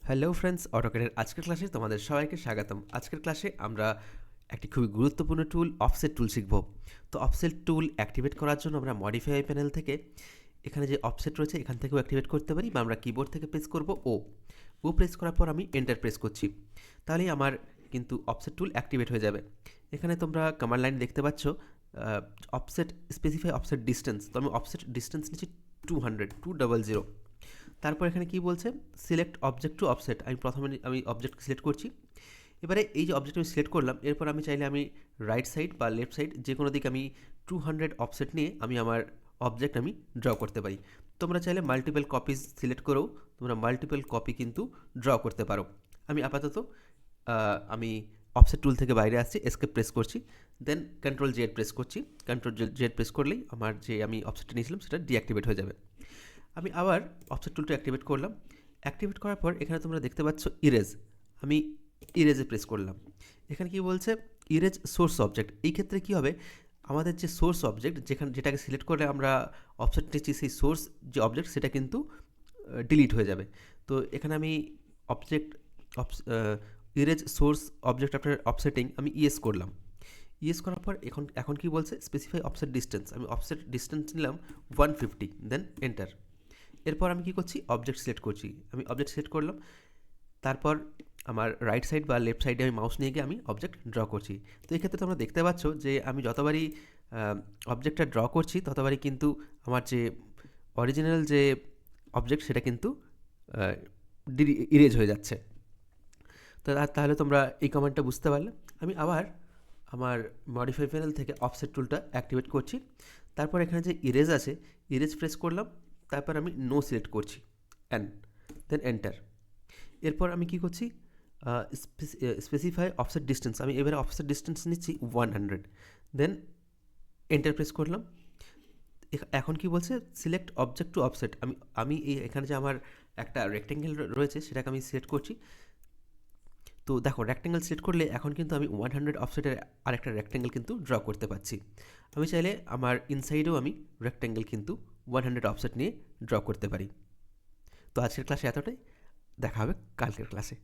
Hello friends, অটোক্যাডের আজকের ক্লাসে তোমাদের সবাইকে স্বাগতম। আজকের ক্লাসে আমরা একটি খুবই গুরুত্বপূর্ণ টুল অফসেট টুল শিখব। তো অফসেট টুল অ্যাক্টিভেট করার জন্য আমরা মডিফাই প্যানেল থেকে এখানে যে অফসেট রয়েছে এখান থেকেও অ্যাক্টিভেট করতে পারি, বা আমরা কিবোর্ড থেকে প্রেস করব ও প্রেস করার পর আমি এন্টার প্রেস করছি, তাহলেই আমার কিন্তু অফসেট টুল অ্যাক্টিভেট হয়ে যাবে। এখানে তোমরা কমান্ড লাইন দেখতে পাচ্ছ অফসেট স্পেসিফাই অফসেট ডিস্টেন্স। তো আমি অফসেট ডিস্টেন্স নিচ্ছি 200। তারপর এখানে কি বলছে, সিলেক্ট অবজেক্ট টু অফসেট। আমি প্রথমে অবজেক্ট সিলেক্ট করছি। এবারে এই যে অবজেক্ট আমি সিলেক্ট করলাম, এরপর আমি চাইলে আমি রাইট সাইড বা লেফট সাইড যে কোনো দিকে আমি 200 অফসেট নিয়ে আমি আমার অবজেক্ট আমি ড্র করতে পারি। তোমরা চাইলে মাল্টিপল কপিজ সিলেক্ট করেও তোমরা মাল্টিপল কপি কিন্তু ড্র করতে পারো। আমি আপাতত আমি অফসেট টুল থেকে বাইরে আসছি, এসকেপ প্রেস করছি, দেন কন্ট্রোল জেড প্রেস করছি। কন্ট্রোল জেড প্রেস করলেই আমার যে আমি অফসেটটা নিয়েছিলাম সেটা ডিঅ্যাক্টিভেট হয়ে যাবে। আমি আবার অফসেট টুলটা অ্যাক্টিভেট করলাম। অ্যাক্টিভেট করার পর এখানে তোমরা দেখতে পাচ্ছ ইরেজ। আমি ইরেজে প্রেস করলাম। এখানে কি বলছে, ইরেজ সোর্স অবজেক্ট। এই ক্ষেত্রে কি হবে, আমাদের যে সোর্স অবজেক্ট যেটাকে সিলেক্ট করে আমরা অফসেট নিচ্ছি, সেই সোর্স যে অবজেক্ট সেটা কিন্তু ডিলিট হয়ে যাবে। তো এখানে আমি object erase source object after offsetting আমি ইয়েস করলাম। ইয়েস করার পর এখন কি বলছে, স্পেসিফাই অফসেট ডিস্টেন্স। আমি অফসেট ডিস্টেন্স নিলাম 150, দেন এন্টার। এরপর আমি কি করছি, অবজেক্ট সিলেক্ট করছি। আমি অবজেক্ট সিলেক্ট করলাম, তারপর আমার রাইট সাইড বা লেফট সাইডে আমি মাউস নিয়ে গিয়ে আমি অবজেক্ট ড্র করছি। তো এই ক্ষেত্রে তোমরা দেখতে পাচ্ছ যে আমি যতবারই অবজেক্টটা ড্র করছি ততবারই কিন্তু আমার যে অরিজিনাল যে অবজেক্ট সেটা কিন্তু ইরেজ হয়ে যাচ্ছে। তো তাহলে তোমরা এই কমান্ডটা বুঝতে পারলে। আমি আবার আমার মডিফাই প্যানেল থেকে অফসেট টুলটা অ্যাক্টিভেট করছি। তারপর এখানে যে ইরেজ আছে, ইরেজ প্রেস করলাম, তারপর আমি নো সিলেক্ট করছি অ্যান্ড দেন এন্টার। এরপর আমি কি করছি, স্পেসিফাই অফসেট ডিস্টেন্স। আমি এবারে অফসেট ডিস্টেন্স নিচ্ছি 100, দেন এন্টার প্রেস করলাম। এখন কি বলছে, সিলেক্ট অবজেক্ট টু অফসেট। আমি এখানে যে আমার একটা রেক্টেঙ্গেল রয়েছে সেটাকে আমি সিলেক্ট করছি। তো দেখো, রেক্টেঙ্গেল সিলেক্ট করলে এখন কিন্তু আমি 100 অফসেটের আরেকটা রেক্টেঙ্গেল কিন্তু ড্র করতে পারছি। আমি চাইলে আমার ইনসাইডেও আমি রেক্টেঙ্গেল কিন্তু 100 অফসেট নিয়ে ড্র করতে পারি। তো আজকের ক্লাসে এতটাই, দেখা হবে কালকের ক্লাসে।